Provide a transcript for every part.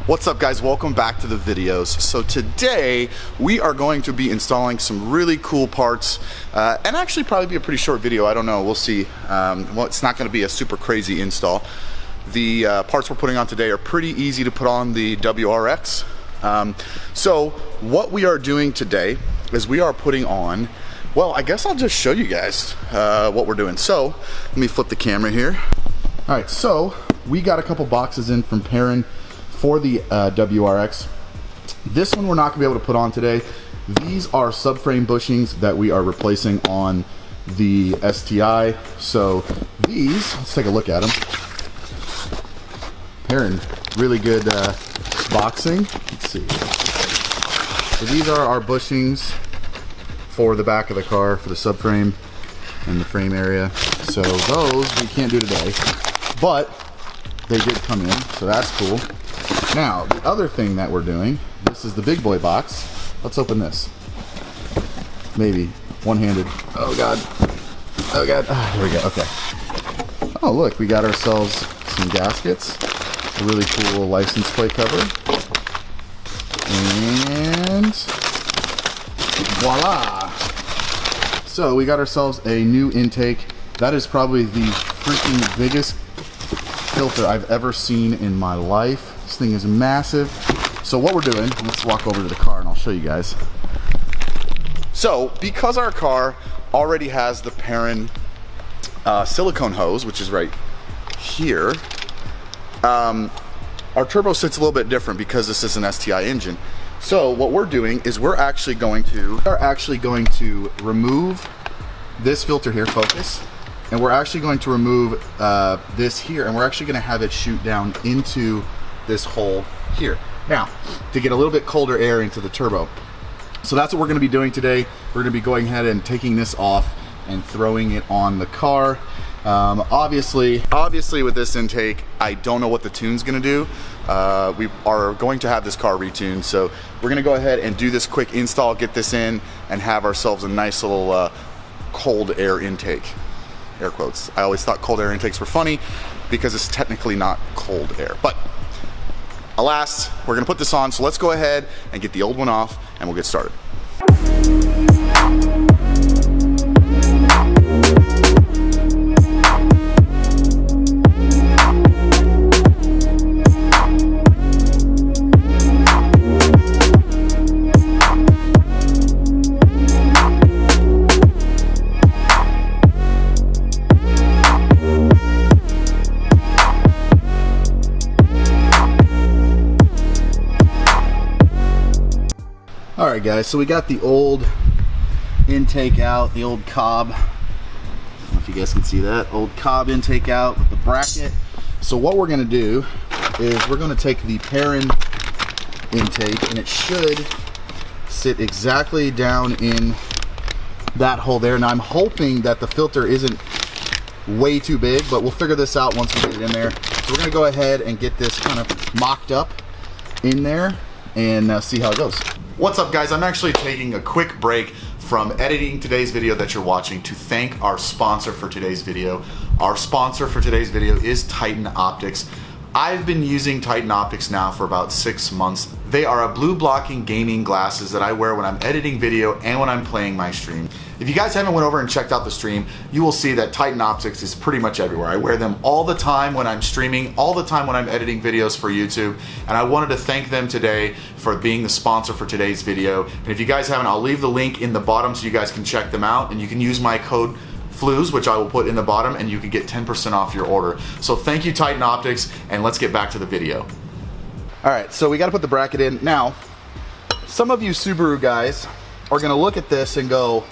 What's up guys, welcome back to the videos. So today we are going to be installing some really cool parts and actually probably be a pretty short video, I don't know, we'll see. Well, it's not going to be a super crazy install. The parts we're putting on today are pretty easy to put on the WRX. So what we are doing today is we are putting on, well, I guess I'll just show you guys what we're doing. So let me flip the camera here. All right, so we got a couple boxes in from Perrin for the WRX. This one we're not gonna be able to put on today. These are subframe bushings that we are replacing on the STI. So these, let's take a look at them. Perrin, really good boxing. Let's see. So these are our bushings for the back of the car, for the subframe and the frame area. So those we can't do today, but they did come in, so that's cool. Now, the other thing that we're doing, this is the big boy box. Let's open this. Maybe one-handed. Oh God. Oh God. Ah, here we go. Okay. Oh look, we got ourselves some gaskets. A really cool license plate cover. And voila. So we got ourselves a new intake. That is probably the freaking biggest filter I've ever seen in my life. This thing is massive. So what we're doing, let's walk over to the car and I'll show you guys. So because our car already has the Perrin silicone hose, which is right here, our turbo sits a little bit different because this is an STI engine. So what we're doing is we're actually going to remove this filter here, focus, and we're actually going to remove this here, and we're actually going to have it shoot down into this hole here. Now, to get a little bit colder air into the turbo. So that's what we're going to be doing today. We're going to be going ahead and taking this off and throwing it on the car. Obviously with this intake, I don't know what the tune's going to do. We are going to have this car retuned, so we're going to go ahead and do this quick install, get this in, and have ourselves a nice little cold air intake. Air quotes. I always thought cold air intakes were funny because it's technically not cold air, but alas, we're gonna put this on, so let's go ahead and get the old one off and we'll get started. Alright guys, so we got the old intake out, the old cob. I don't know if you guys can see that. Old cob intake out with the bracket. So what we're going to do is we're going to take the Perrin intake, and it should sit exactly down in that hole there. Now I'm hoping that the filter isn't way too big, but we'll figure this out once we get it in there. So we're going to go ahead and get this kind of mocked up in there and see how it goes. What's up guys, I'm actually taking a quick break from editing today's video that you're watching to thank our sponsor for today's video. Our sponsor for today's video is Titan Optics. I've been using Titan Optics now for about 6 months. They are a blue blocking gaming glasses that I wear when I'm editing video and when I'm playing my stream. If you guys haven't went over and checked out the stream, you will see that Titan Optics is pretty much everywhere. I wear them all the time when I'm streaming, all the time when I'm editing videos for YouTube, and I wanted to thank them today for being the sponsor for today's video. And if you guys haven't, I'll leave the link in the bottom so you guys can check them out, and you can use my code FLUES, which I will put in the bottom, and you can get 10% off your order. So thank you Titan Optics, and let's get back to the video. Alright, so we got to put the bracket in. Now, some of you Subaru guys are going to look at this and go,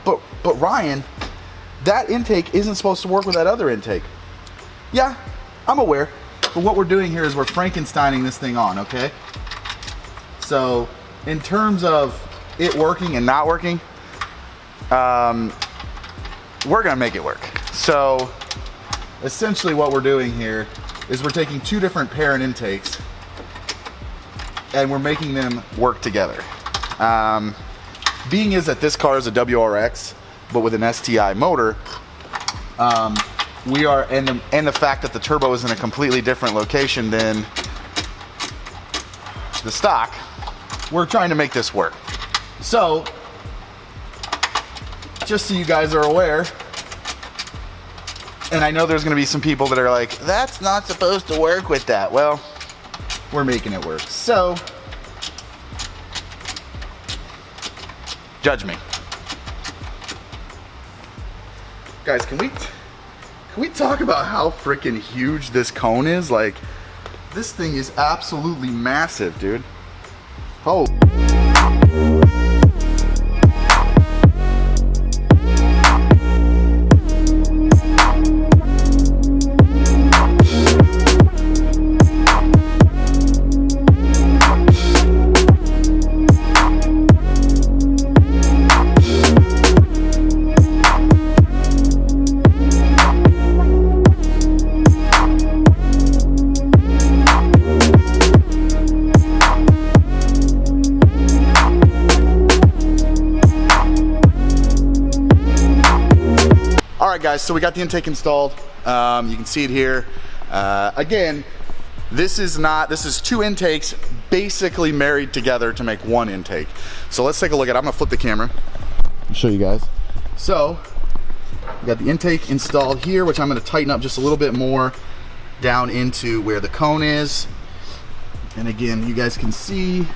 but Ryan, that intake isn't supposed to work with that other intake. Yeah, I'm aware, but what we're doing here is we're frankensteining this thing on, okay? So, in terms of it working and not working, we're gonna make it work. So, essentially what we're doing here is we're taking two different Perrin intakes and we're making them work together. Being is that this car is a WRX, but with an STI motor, we are, and the fact that the turbo is in a completely different location than the stock, we're trying to make this work. So, just so you guys are aware, and I know there's gonna be some people that are like, that's not supposed to work with that. Well, we're making it work. So, judge me. Guys, can we talk about how freaking huge this cone is? Like, this thing is absolutely massive, dude. Oh. Alright guys, so we got the intake installed. You can see it here. Again, this is two intakes basically married together to make one intake. So let's take a look at it. I'm gonna flip the camera and show you guys. So, we got the intake installed here, which I'm gonna tighten up just a little bit more down into where the cone is. And again, you guys can see,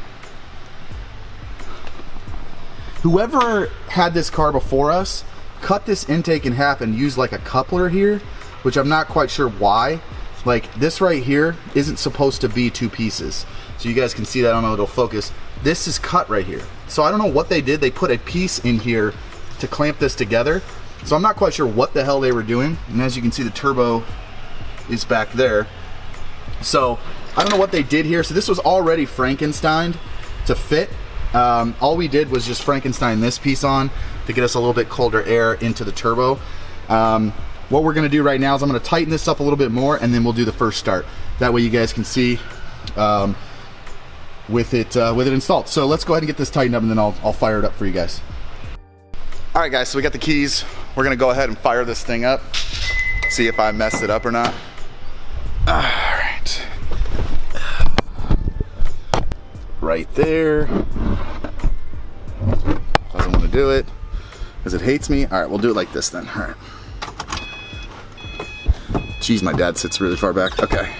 whoever had this car before us cut this intake in half and used like a coupler here, which I'm not quite sure why. Like, this right here isn't supposed to be two pieces. So you guys can see that. I don't know if it'll focus. This is cut right here. So I don't know what they did. They put a piece in here to clamp this together. So I'm not quite sure what the hell they were doing. And as you can see, the turbo is back there. So I don't know what they did here. So this was already frankensteined to fit. All we did was just Frankenstein this piece on to get us a little bit colder air into the turbo. What we're gonna do right now is I'm gonna tighten this up a little bit more, and then we'll do the first start. That way you guys can see with it installed. So let's go ahead and get this tightened up, and then I'll fire it up for you guys. All right guys, so we got the keys. We're gonna go ahead and fire this thing up, see if I messed it up or not. All right. Right there. Doesn't want to do it because it hates me. All right, we'll do it like this then. All right. Geez, my dad sits really far back. Okay.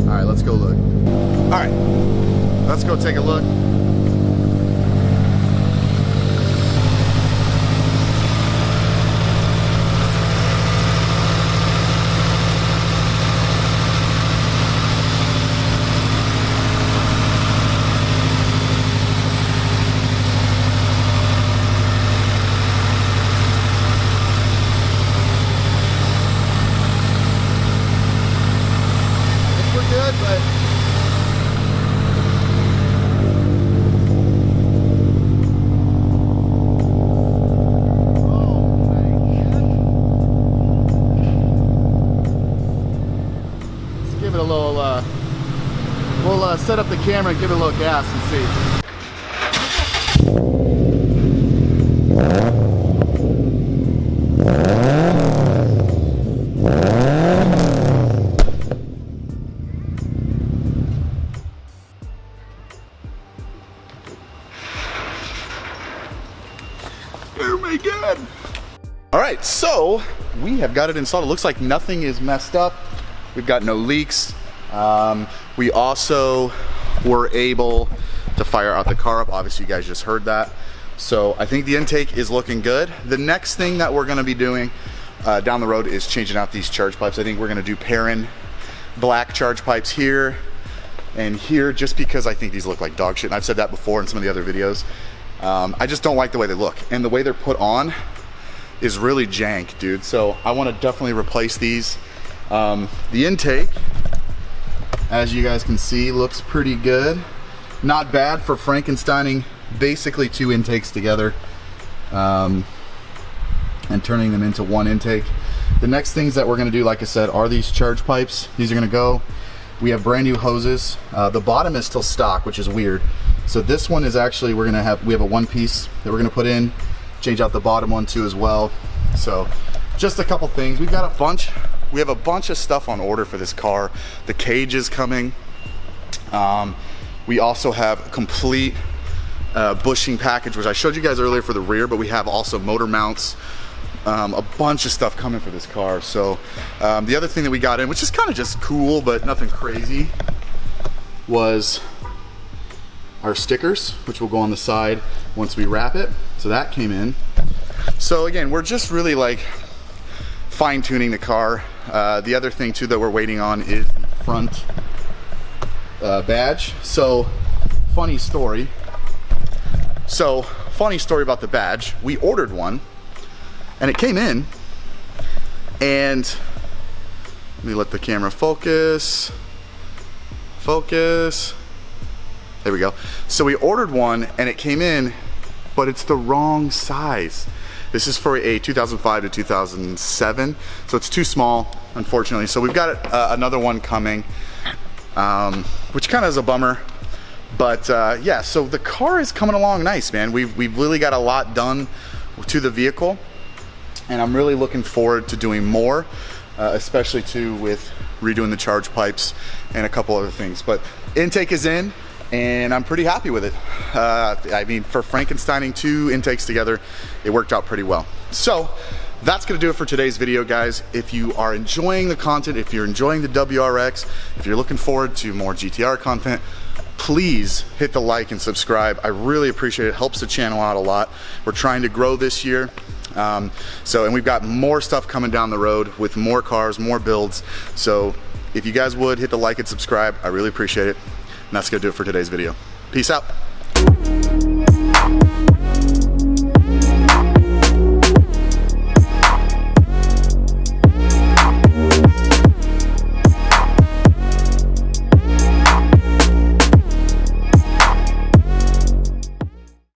All right, let's go look. All right, let's go take a look. We'll set up the camera and give it a little gas and see. Oh my God. All right, so we have got it installed. It looks like nothing is messed up. We've got no leaks. We also were able to fire out the car up. Obviously you guys just heard that. So I think the intake is looking good. The next thing that we're gonna be doing down the road is changing out these charge pipes. I think we're gonna do Perrin black charge pipes here and here, just because I think these look like dog shit. And I've said that before in some of the other videos. I just don't like the way they look, and the way they're put on is really jank, dude. So I want to definitely replace these. The intake, as you guys can see, looks pretty good. Not bad for Frankensteining basically two intakes together and turning them into one intake. The next things that we're going to do, like I said, are these charge pipes. These are going to go. We have brand new hoses. The bottom is still stock, which is weird. So this one is actually, we have a one piece that we're gonna put in, change out the bottom one too as well. So just a couple things. We have a bunch of stuff on order for this car. The cage is coming. We also have a complete bushing package, which I showed you guys earlier for the rear, but we have also motor mounts, a bunch of stuff coming for this car. So the other thing that we got in, which is kind of just cool, but nothing crazy, was our stickers, which will go on the side once we wrap it. So that came in. So again, we're just really like fine tuning the car. The other thing too that we're waiting on is the front badge. So funny story about the badge. We ordered one and it came in, and let me let the camera focus. There we go. So we ordered one and it came in, but it's the wrong size. This is for a 2005 to 2007, so it's too small, unfortunately. So we've got another one coming, which kind of is a bummer. But yeah, so the car is coming along nice, man. We've really got a lot done to the vehicle, and I'm really looking forward to doing more, especially too with redoing the charge pipes and a couple other things. But intake is in, and I'm pretty happy with it. I mean, for Frankensteining 2 intakes together, it worked out pretty well. So that's gonna do it for today's video, guys. If you are enjoying the content, if you're enjoying the WRX, if you're looking forward to more GTR content, please hit the like and subscribe. I really appreciate it. It helps the channel out a lot. We're trying to grow this year. And we've got more stuff coming down the road with more cars, more builds. So if you guys would hit the like and subscribe, I really appreciate it. And that's gonna do it for today's video. Peace out.